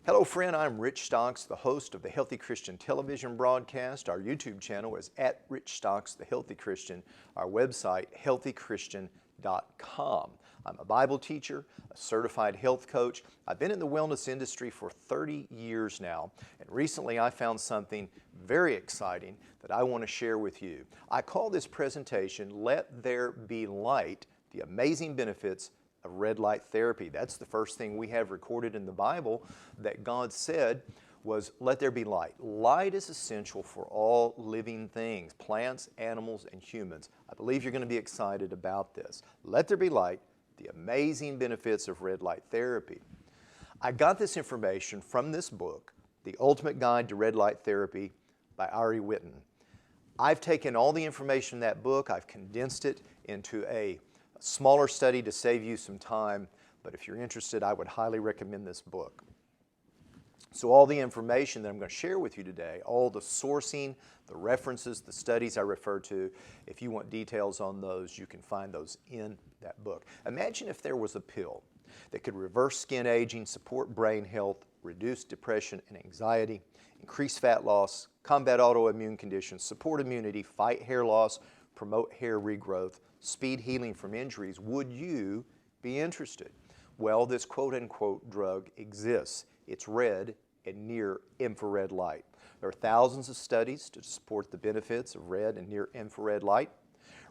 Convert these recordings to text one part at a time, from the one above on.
Hello friend, I'm Rich Stocks, the host of the Healthy Christian television broadcast. Our YouTube channel is at Rich Stocks, the Healthy Christian. Our website, healthychristian.com. I'm a Bible teacher, a certified health coach. I've been in the wellness industry for 30 years now, and recently I found something very exciting that I want to share with you. I call this presentation, Let There Be Light, the amazing benefits of red light therapy. That's the first thing we have recorded in the Bible that God said was, let there be light. Light is essential for all living things, plants, animals, and humans. I believe you're going to be excited about this. Let there be light, the amazing benefits of red light therapy. I got this information from this book, The Ultimate Guide to Red Light Therapy by Ari Whitten. I've taken all the information in that book, I've condensed it into a smaller study to save you some time, but if you're interested, I would highly recommend this book. So all the information that I'm going to share with you today, all the sourcing, the references, the studies I refer to, if you want details on those, you can find those in that book. Imagine if there was a pill that could reverse skin aging, support brain health, reduce depression and anxiety, increase fat loss, combat autoimmune conditions, support immunity, fight hair loss, promote hair regrowth, speed healing from injuries. Would you be interested? Well, this quote-unquote drug exists. It's red and near infrared light. There are thousands of studies to support the benefits of red and near infrared light.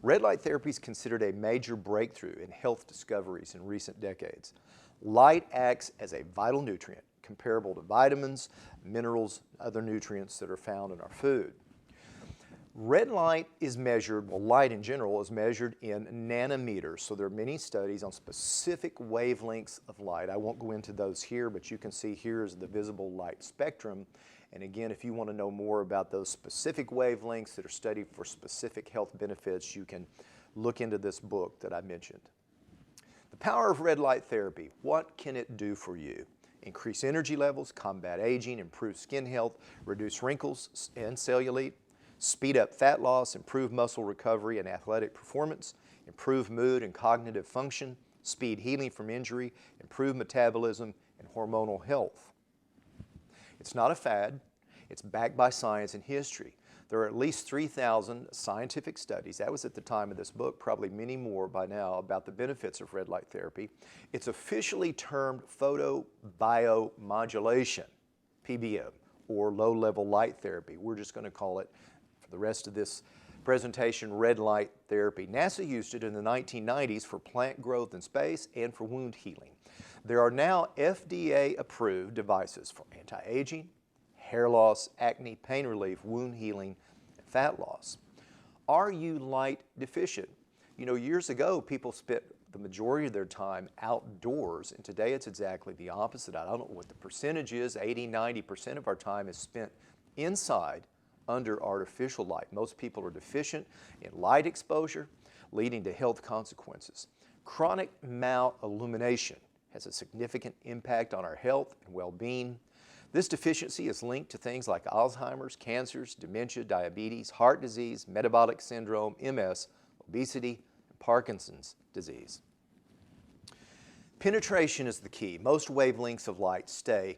Red light therapy is considered a major breakthrough in health discoveries in recent decades. Light acts as a vital nutrient comparable to vitamins, minerals, and other nutrients that are found in our food. Red light is measured, well, light in general is measured in nanometers. So there are many studies on specific wavelengths of light. I won't go into those here, but you can see here is the visible light spectrum. And again, if you want to know more about those specific wavelengths that are studied for specific health benefits, you can look into this book that I mentioned. The power of red light therapy. What can it do for you? Increase energy levels, combat aging, improve skin health, reduce wrinkles and cellulite, speed up fat loss, improve muscle recovery and athletic performance, improve mood and cognitive function, speed healing from injury, improve metabolism, and hormonal health. It's not a fad. It's backed by science and history. There are at least 3,000 scientific studies, that was at the time of this book, probably many more by now, about the benefits of red light therapy. It's officially termed photobiomodulation, PBM, or low-level light therapy. We're just going to call it, for the rest of this presentation, red light therapy. NASA used it in the 1990s for plant growth in space and for wound healing. There are now FDA-approved devices for anti-aging, hair loss, acne, pain relief, wound healing, and fat loss. Are you light deficient? You know, years ago, people spent the majority of their time outdoors, and today it's exactly the opposite. I don't know what the percentage is. 80–90% of our time is spent inside under artificial light. Most people are deficient in light exposure, leading to health consequences. Chronic malillumination has a significant impact on our health and well-being. This deficiency is linked to things like Alzheimer's, cancers, dementia, diabetes, heart disease, metabolic syndrome, MS, obesity, and Parkinson's disease. Penetration is the key. Most wavelengths of light stay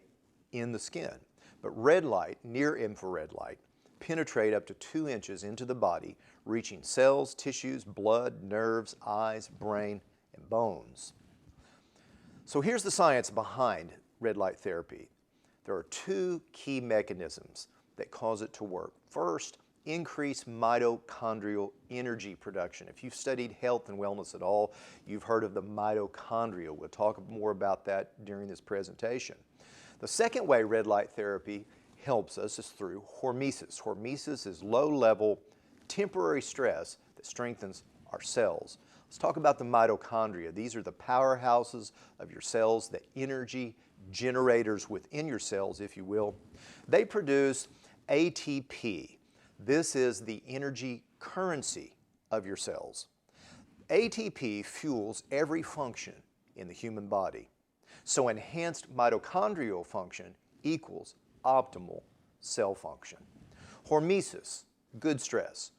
in the skin, but red light, near infrared light, penetrate up to 2 inches into the body, reaching cells, tissues, blood, nerves, eyes, brain, and bones. So here's the science behind red light therapy. There are 2 key mechanisms that cause it to work. First, increased mitochondrial energy production. If you've studied health and wellness at all, you've heard of the mitochondria. We'll talk more about that during this presentation. The second way red light therapy helps us is through hormesis. Hormesis is low-level, temporary stress that strengthens our cells. Let's talk about the mitochondria. These are the powerhouses of your cells, the energy generators within your cells, if you will. They produce ATP. This is the energy currency of your cells. ATP fuels every function in the human body. So enhanced mitochondrial function equals optimal cell function. Hormesis, good stress.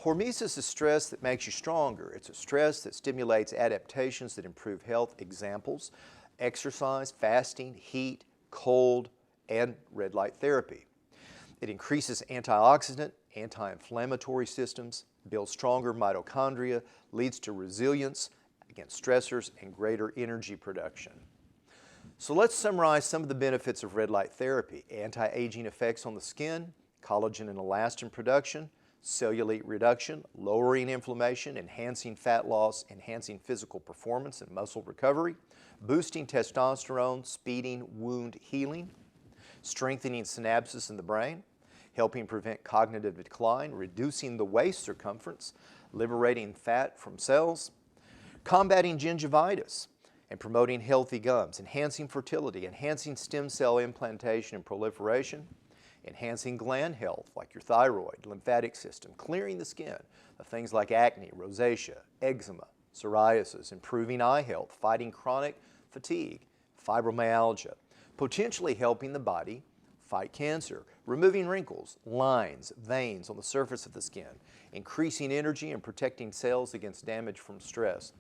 Hormesis is stress that makes you stronger. It's a stress that stimulates adaptations that improve health. Examples: exercise, fasting, heat, cold, and red light therapy. It increases antioxidant, anti-inflammatory systems, builds stronger mitochondria, leads to resilience against stressors, and greater energy production. So let's summarize some of the benefits of red light therapy: anti-aging effects on the skin, collagen and elastin production, cellulite reduction, lowering inflammation, enhancing fat loss, enhancing physical performance and muscle recovery, boosting testosterone, speeding wound healing, strengthening synapses in the brain, helping prevent cognitive decline, reducing the waist circumference, liberating fat from cells, combating gingivitis, and promoting healthy gums, enhancing fertility, enhancing stem cell implantation and proliferation, enhancing gland health like your thyroid, lymphatic system, clearing the skin of things like acne, rosacea, eczema, psoriasis, improving eye health, fighting chronic fatigue, fibromyalgia, potentially helping the body fight cancer, removing wrinkles, lines, veins on the surface of the skin, increasing energy and protecting cells against damage from stress.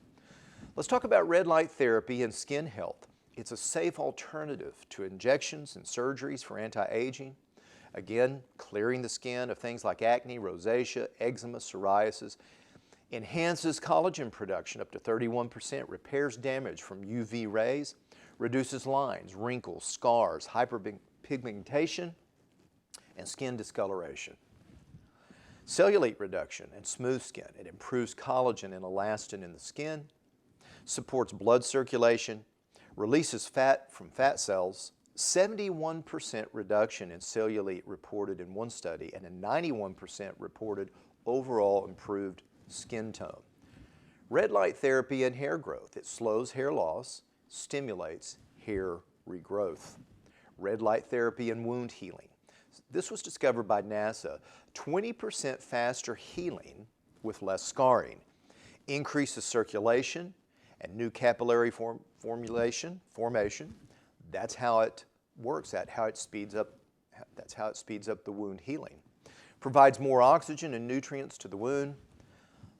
Let's talk about red light therapy and skin health. It's a safe alternative to injections and surgeries for anti-aging. Again, clearing the skin of things like acne, rosacea, eczema, psoriasis, enhances collagen production up to 31%, repairs damage from UV rays, reduces lines, wrinkles, scars, hyperpigmentation, and skin discoloration. Cellulite reduction and smooth skin. It improves collagen and elastin in the skin, supports blood circulation, releases fat from fat cells, 71% reduction in cellulite reported in one study, and a 91% reported overall improved skin tone. Red light therapy and hair growth. It slows hair loss, stimulates hair regrowth. Red light therapy and wound healing. This was discovered by NASA. 20% faster healing with less scarring. Increases circulation and new capillary formation. That's how it works. That's how it speeds up the wound healing. Provides more oxygen and nutrients to the wound.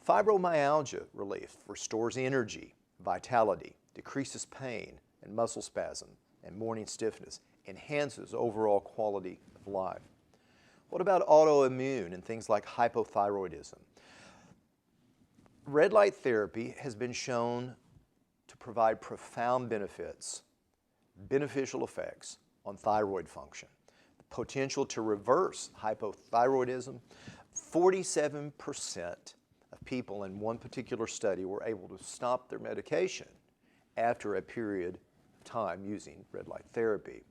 Fibromyalgia relief restores energy, vitality, decreases pain and muscle spasm and morning stiffness, enhances overall quality of life. What about autoimmune and things like hypothyroidism? Red light therapy has been shown to provide profound beneficial effects on thyroid function. The potential to reverse hypothyroidism. 47% of people in one particular study were able to stop their medication after a period of time using red light therapy.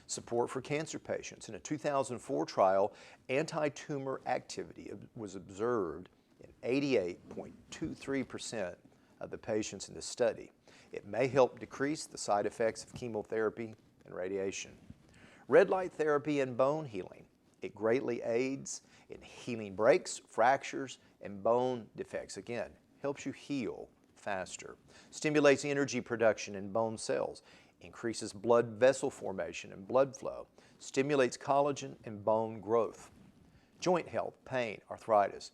Support for cancer patients. In a 2004 trial, anti-tumor activity was observed in 88.23% of the patients in the study. It may help decrease the side effects of chemotherapy and radiation. Red light therapy and bone healing. It greatly aids in healing breaks, fractures, and bone defects. Again, helps you heal faster. Stimulates energy production in bone cells. Increases blood vessel formation and blood flow. Stimulates collagen and bone growth. Joint health, pain, arthritis.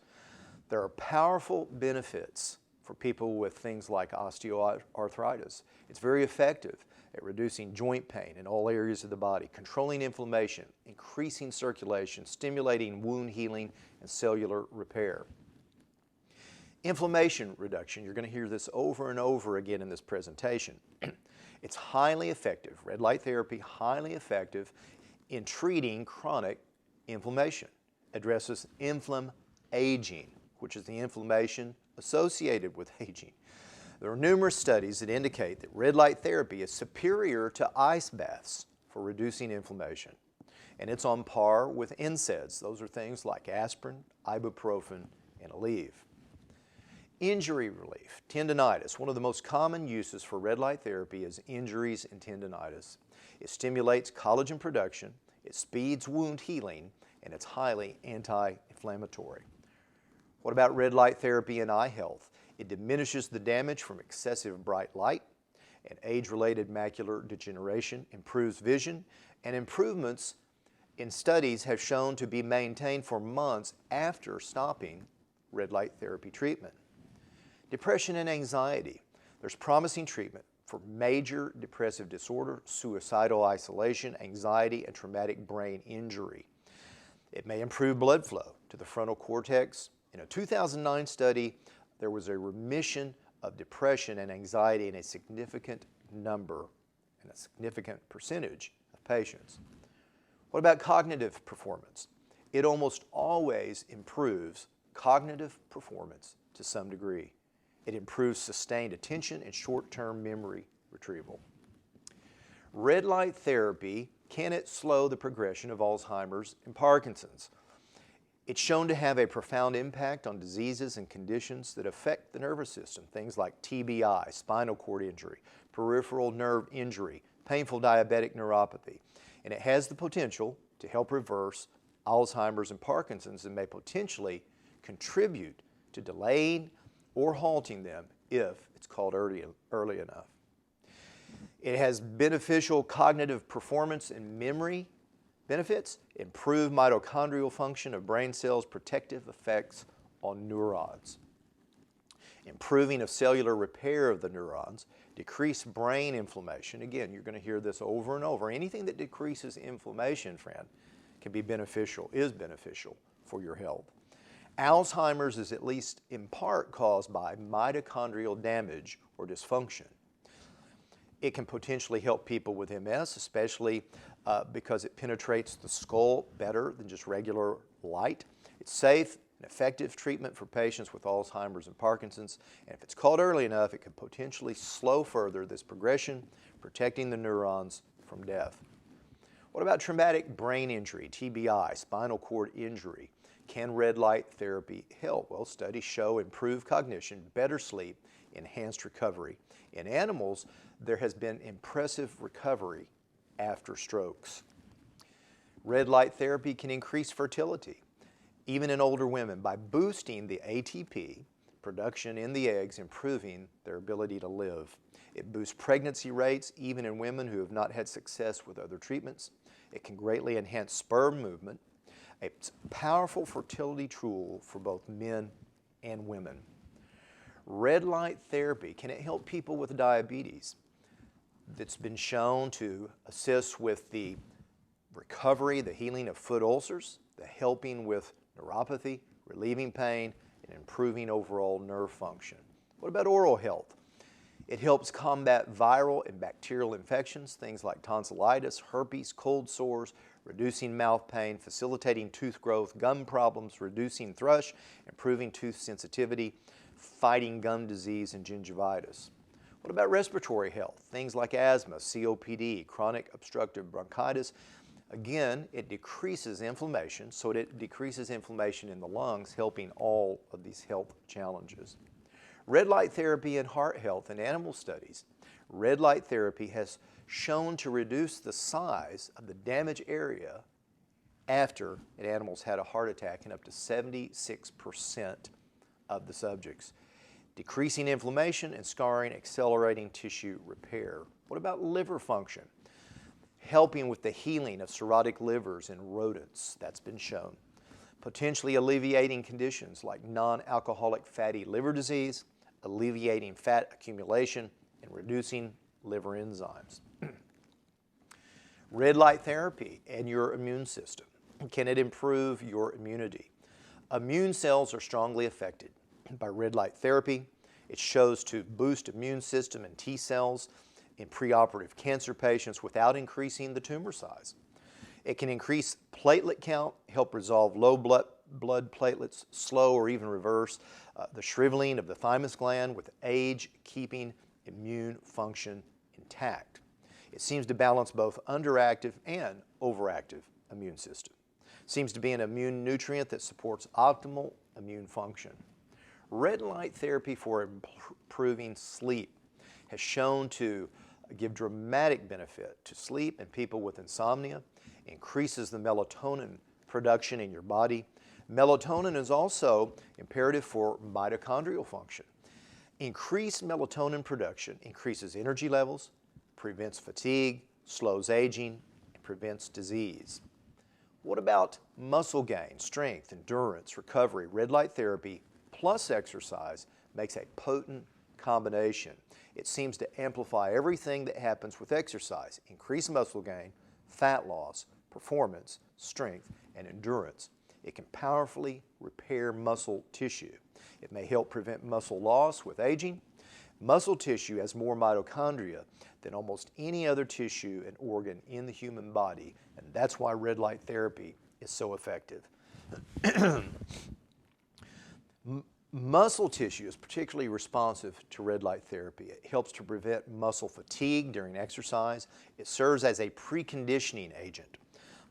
There are powerful benefits for people with things like osteoarthritis. It's very effective at reducing joint pain in all areas of the body, controlling inflammation, increasing circulation, stimulating wound healing and cellular repair. Inflammation reduction. You're going to hear this over and over again in this presentation. It's highly effective. Red light therapy, highly effective in treating chronic inflammation. Addresses aging, which is the inflammation associated with aging. There are numerous studies that indicate that red light therapy is superior to ice baths for reducing inflammation. And it's on par with NSAIDs. Those are things like aspirin, ibuprofen, and Aleve. Injury relief, tendinitis. One of the most common uses for red light therapy is injuries and tendinitis. It stimulates collagen production, it speeds wound healing, and it's highly anti-inflammatory. What about red light therapy and eye health? It diminishes the damage from excessive bright light and age-related macular degeneration, improves vision, and improvements in studies have shown to be maintained for months after stopping red light therapy treatment. Depression and anxiety. There's promising treatment for major depressive disorder, suicidal isolation, anxiety, and traumatic brain injury. It may improve blood flow to the frontal cortex. In a 2009 study, there was a remission of depression and anxiety in a significant number and a significant percentage of patients. What about cognitive performance? It almost always improves cognitive performance to some degree. It improves sustained attention and short-term memory retrieval. Red light therapy, can it slow the progression of Alzheimer's and Parkinson's? It's shown to have a profound impact on diseases and conditions that affect the nervous system, things like TBI, spinal cord injury, peripheral nerve injury, painful diabetic neuropathy. And it has the potential to help reverse Alzheimer's and Parkinson's and may potentially contribute to delaying or halting them if it's called early enough. It has beneficial cognitive performance and memory benefits, improved mitochondrial function of brain cells, protective effects on neurons, improving of cellular repair of the neurons, decreased brain inflammation. Again, you're going to hear this over and over. Anything that decreases inflammation, friend, can be beneficial, is beneficial for your health. Alzheimer's is at least in part caused by mitochondrial damage or dysfunction. It can potentially help people with MS, especially because it penetrates the skull better than just regular light. It's safe and effective treatment for patients with Alzheimer's and Parkinson's, and if it's caught early enough, it can potentially slow further this progression, protecting the neurons from death. What about traumatic brain injury, TBI, spinal cord injury? Can red light therapy help? Well, studies show improved cognition, better sleep, enhanced recovery. In animals, there has been impressive recovery after strokes. Red light therapy can increase fertility, even in older women, by boosting the ATP production in the eggs, improving their ability to live. It boosts pregnancy rates, even in women who have not had success with other treatments. It can greatly enhance sperm movement. It's a powerful fertility tool for both men and women. Red light therapy, can it help people with diabetes? It's been shown to assist with the recovery, the healing of foot ulcers, the helping with neuropathy, relieving pain, and improving overall nerve function. What about oral health? It helps combat viral and bacterial infections, things like tonsillitis, herpes, cold sores, reducing mouth pain, facilitating tooth growth, gum problems, reducing thrush, improving tooth sensitivity, fighting gum disease and gingivitis. What about respiratory health? Things like asthma, COPD, chronic obstructive bronchitis. Again, it decreases inflammation, so it decreases inflammation in the lungs, helping all of these health challenges. Red light therapy in heart health and animal studies. Red light therapy has shown to reduce the size of the damaged area after an animal's had a heart attack in up to 76% of the subjects. Decreasing inflammation and scarring, accelerating tissue repair. What about liver function? Helping with the healing of cirrhotic livers in rodents, that's been shown. Potentially alleviating conditions like non-alcoholic fatty liver disease, alleviating fat accumulation, and reducing liver enzymes. Red light therapy and your immune system. Can it improve your immunity? Immune cells are strongly affected by red light therapy. It shows to boost immune system and T cells in preoperative cancer patients without increasing the tumor size. It can increase platelet count, help resolve low blood platelets, slow or even reverse the shriveling of the thymus gland with age, keeping immune function intact. It seems to balance both underactive and overactive immune system. Seems to be an immune nutrient that supports optimal immune function. Red light therapy for improving sleep has shown to give dramatic benefit to sleep in people with insomnia, increases the melatonin production in your body. Melatonin is also imperative for mitochondrial function. Increased melatonin production increases energy levels, prevents fatigue, slows aging, and prevents disease. What about muscle gain, strength, endurance, recovery? Red light therapy plus exercise makes a potent combination. It seems to amplify everything that happens with exercise: increase muscle gain, fat loss, performance, strength, and endurance. It can powerfully repair muscle tissue. It may help prevent muscle loss with aging. Muscle tissue has more mitochondria than almost any other tissue and organ in the human body, and that's why red light therapy is so effective. Muscle tissue is particularly responsive to red light therapy. It helps to prevent muscle fatigue during exercise. It serves as a preconditioning agent.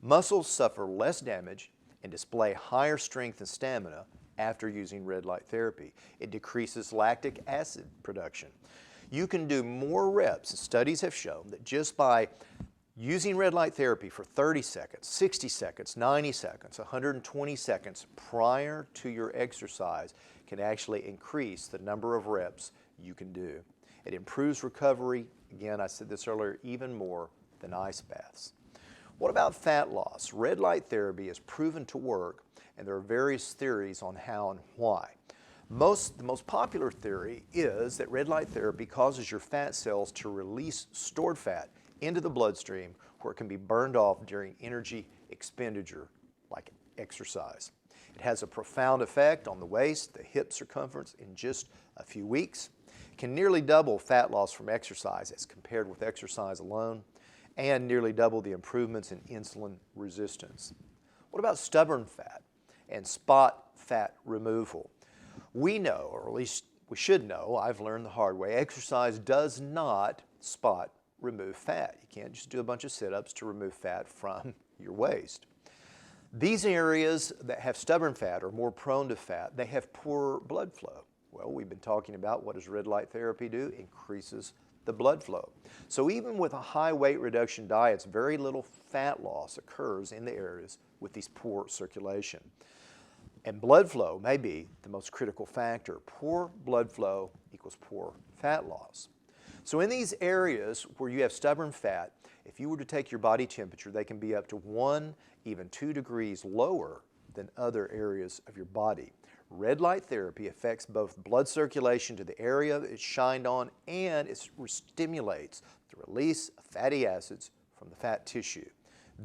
Muscles suffer less damage and display higher strength and stamina after using red light therapy. It decreases lactic acid production. You can do more reps. Studies have shown that just by using red light therapy for 30 seconds, 60 seconds, 90 seconds, 120 seconds prior to your exercise can actually increase the number of reps you can do. It improves recovery, again, I said this earlier, even more than ice baths. What about fat loss? Red light therapy is proven to work, and there are various theories on how and why. The most popular theory is that red light therapy causes your fat cells to release stored fat into the bloodstream, where it can be burned off during energy expenditure like exercise. It has a profound effect on the waist, the hip circumference in just a few weeks. It can nearly double fat loss from exercise as compared with exercise alone, and nearly double the improvements in insulin resistance. What about stubborn fat and spot fat removal? We know, or at least we should know, I've learned the hard way, exercise does not spot remove fat. You can't just do a bunch of sit-ups to remove fat from your waist. These areas that have stubborn fat are more prone to fat. They have poor blood flow. Well, we've been talking about what does red light therapy do? Increases the blood flow. So even with a high weight reduction diet, very little fat loss occurs in the areas with these poor circulation. And blood flow may be the most critical factor. Poor blood flow equals poor fat loss. So in these areas where you have stubborn fat, if you were to take your body temperature, they can be up to 1, even 2 degrees lower than other areas of your body. Red light therapy affects both blood circulation to the area it's shined on, and it stimulates the release of fatty acids from the fat tissue.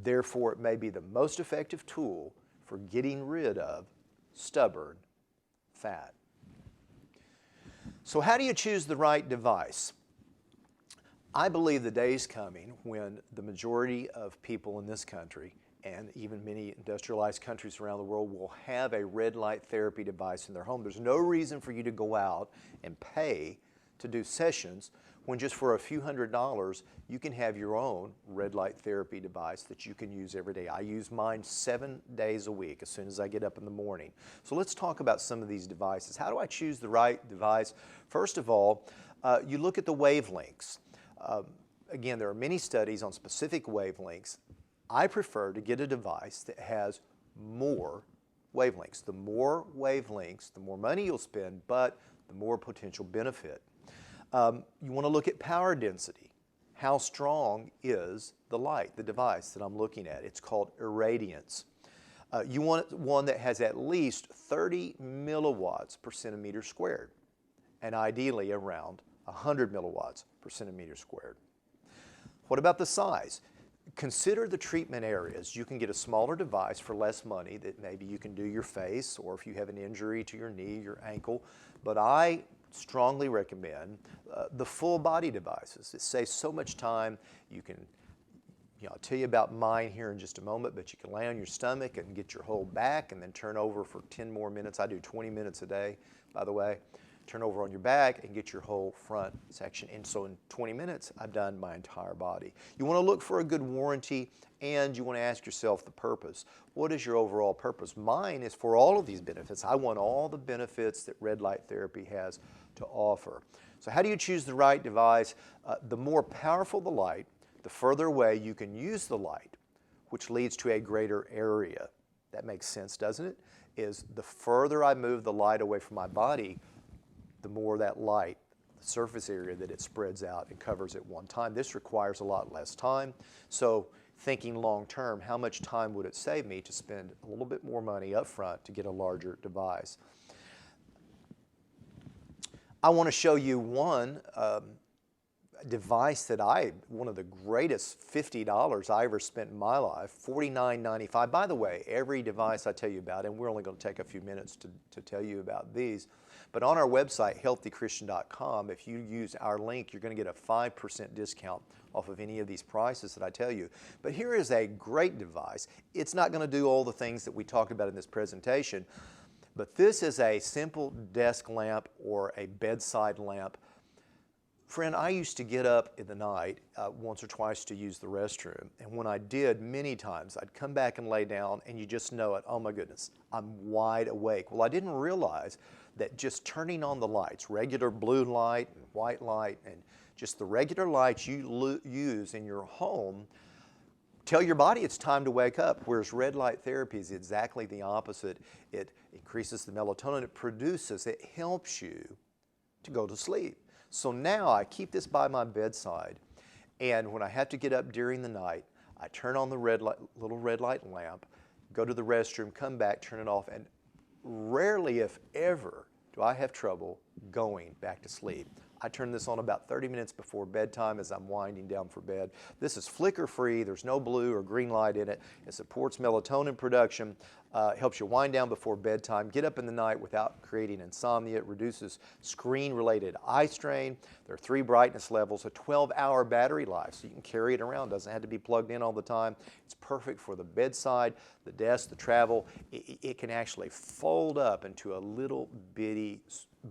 Therefore, it may be the most effective tool for getting rid of stubborn fat. So how do you choose the right device? I believe the day is coming when the majority of people in this country, and even many industrialized countries around the world, will have a red light therapy device in their home. There's no reason for you to go out and pay to do sessions when just for a few $100s you can have your own red light therapy device that you can use every day. I use mine 7 days a week as soon as I get up in the morning. So let's talk about some of these devices. How do I choose the right device? First of all, you look at the wavelengths. Again, there are many studies on specific wavelengths. I prefer to get a device that has more wavelengths. The more wavelengths, the more money you'll spend, but the more potential benefit. You want to look at power density. How strong is the light, the device that I'm looking at? It's called irradiance. You want one that has at least 30 milliwatts per centimeter squared, and ideally around 100 milliwatts per centimeter squared. What about the size? Consider the treatment areas. You can get a smaller device for less money that maybe you can do your face, or if you have an injury to your knee, your ankle. But I strongly recommend the full body devices. It saves so much time. You can, I'll tell you about mine here in just a moment, but you can lay on your stomach and get your whole back and then turn over for 10 more minutes. I do 20 minutes a day, by the way. Turn over on your back and get your whole front section. And so in 20 minutes, I've done my entire body. You want to look for a good warranty, and you want to ask yourself the purpose. What is your overall purpose? Mine is for all of these benefits. I want all the benefits that red light therapy has to offer. So how do you choose the right device? The more powerful the light, the further away you can use the light, which leads to a greater area. That makes sense, doesn't it? Is the further I move the light away from my body, the more that light, the surface area that it spreads out and covers at one time. This requires a lot less time. So thinking long term, how much time would it save me to spend a little bit more money up front to get a larger device? I want to show you one device that one of the greatest $50 I ever spent in my life, $49.95. By the way, every device I tell you about, and we're only going to take a few minutes to tell you about these, but on our website, healthychristian.com, if you use our link, you're going to get a 5% discount off of any of these prices that I tell you. But here is a great device. It's not going to do all the things that we talked about in this presentation, but this is a simple desk lamp or a bedside lamp. Friend, I used to get up in the night once or twice to use the restroom, and when I did, many times, I'd come back and lay down, and you just know it, oh my goodness, I'm wide awake. Well, I didn't realize that just turning on the lights, regular blue light and white light, and just the regular lights you use in your home, tell your body it's time to wake up, whereas red light therapy is exactly the opposite. It increases the melatonin it produces. It helps you to go to sleep. So now I keep this by my bedside, and when I have to get up during the night, I turn on the little red light lamp, go to the restroom, come back, turn it off, and rarely, if ever, do I have trouble going back to sleep. I turn this on about 30 minutes before bedtime as I'm winding down for bed. This is flicker-free. There's no blue or green light in it. It supports melatonin production, helps you wind down before bedtime, get up in the night without creating insomnia. It reduces screen-related eye strain. There are 3 brightness levels, a 12-hour battery life, so you can carry it around. Doesn't have to be plugged in all the time. It's perfect for the bedside, the desk, the travel. It can actually fold up into a little bitty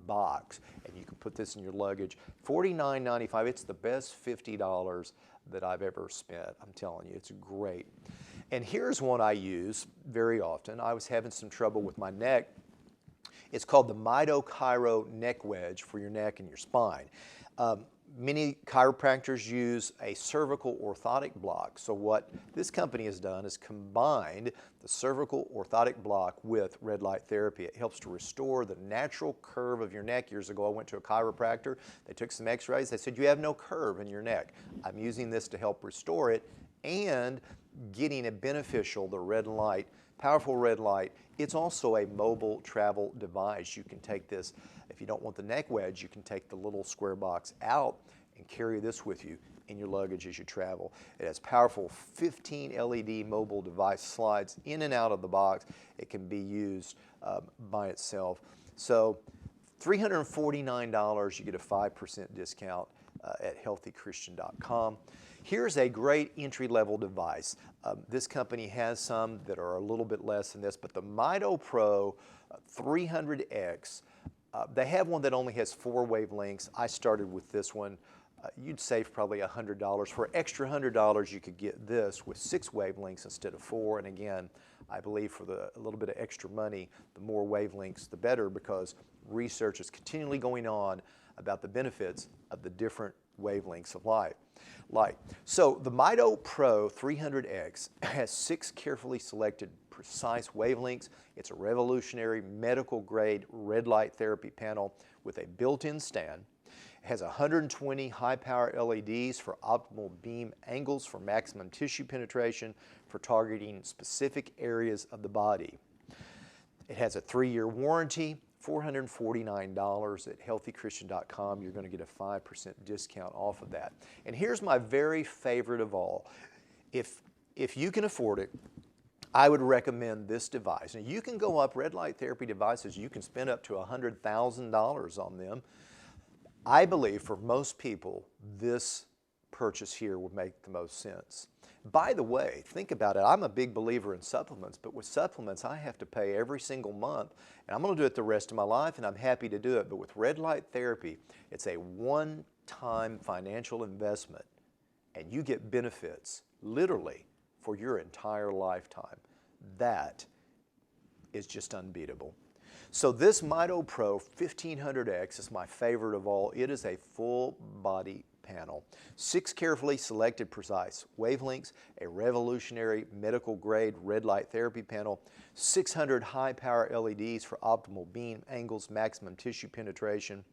box, and you can put this in your luggage. $49.95. It's the best $50 that I've ever spent. I'm telling you, it's great. And here's one I use very often. I was having some trouble with my neck. It's called the Mito neck wedge for your neck and your spine. Many chiropractors use a cervical orthotic block. So what this company has done is combined the cervical orthotic block with red light therapy. It helps to restore the natural curve of your neck. Years ago, I went to a chiropractor. They took some x-rays. They said, you have no curve in your neck. I'm using this to help restore it and getting a beneficial, the red light, powerful red light. It's also a mobile travel device. You can take this, if you don't want the neck wedge, you can take the little square box out and carry this with you in your luggage as you travel. It has powerful 15 LED mobile device slides in and out of the box. It can be used by itself. So $349, you get a 5% discount at healthychristian.com. Here's a great entry-level device. This company has some that are a little bit less than this, but the Mito Pro 300X, they have one that only has 4 wavelengths. I started with this one. You'd save probably $100. For extra $100, you could get this with 6 wavelengths instead of 4. And again, I believe for a little bit of extra money, the more wavelengths, the better, because research is continually going on about the benefits of the different wavelengths of light. So the Mito Pro 300X has 6 carefully selected precise wavelengths. It's a revolutionary medical grade red light therapy panel with a built-in stand. It has 120 high power LEDs for optimal beam angles for maximum tissue penetration for targeting specific areas of the body. It has a 3-year warranty. $449 at healthychristian.com. You're going to get a 5% discount off of that. And here's my very favorite of all. If you can afford it, I would recommend this device. Now, you can go up, red light therapy devices, you can spend up to $100,000 on them. I believe for most people, this purchase here would make the most sense. By the way, think about it. I'm a big believer in supplements, but with supplements, I have to pay every single month, and I'm going to do it the rest of my life, and I'm happy to do it. But with red light therapy, it's a one-time financial investment, and you get benefits, literally, for your entire lifetime. That is just unbeatable. So this Mito Pro 1500X is my favorite of all. It is a full-body panel, 6 carefully selected precise wavelengths, a revolutionary medical grade red light therapy panel, 600 high power LEDs for optimal beam angles, maximum tissue penetration.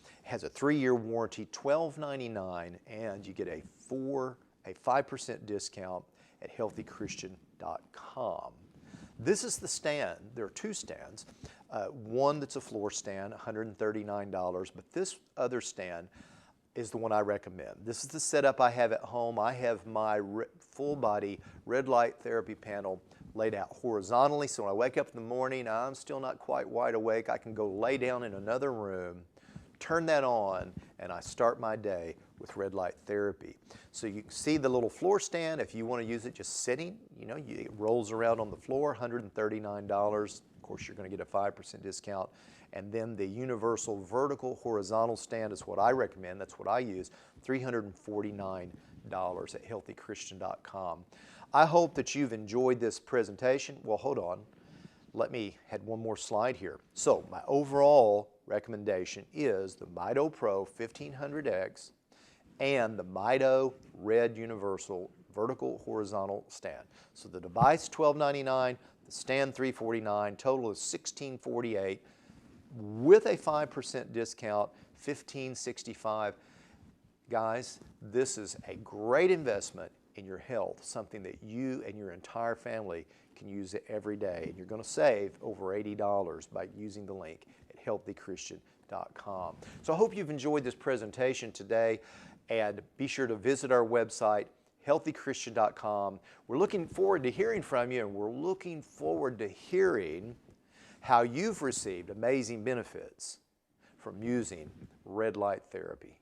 It has a 3-year warranty, $12.99, and you get a 5% discount at healthychristian.com. This is the stand. There are two stands. One that's a floor stand, $139, but this other stand is the one I recommend. This is the setup I have at home. I have my full body red light therapy panel laid out horizontally, so when I wake up in the morning, I'm still not quite wide awake. I can go lay down in another room, turn that on, and I start my day with red light therapy. So you can see the little floor stand. If you want to use it just sitting, it rolls around on the floor, $139. Of course, you're going to get a 5% discount. And then the universal vertical horizontal stand is what I recommend. That's what I use, $349 at healthychristian.com. I hope that you've enjoyed this presentation. Well, hold on. Let me add one more slide here. So my overall recommendation is the Mido Pro 1500X and the Mido Red Universal Vertical Horizontal Stand. So the device $12.99, the stand $349, total is $1648 with a 5% discount, $1565. Guys, this is a great investment in your health, something that you and your entire family can use it every day. And you're going to save over $80 by using the link at healthychristian.com. So I hope you've enjoyed this presentation today, and be sure to visit our website, healthychristian.com. We're looking forward to hearing from you, and we're looking forward to hearing how you've received amazing benefits from using red light therapy.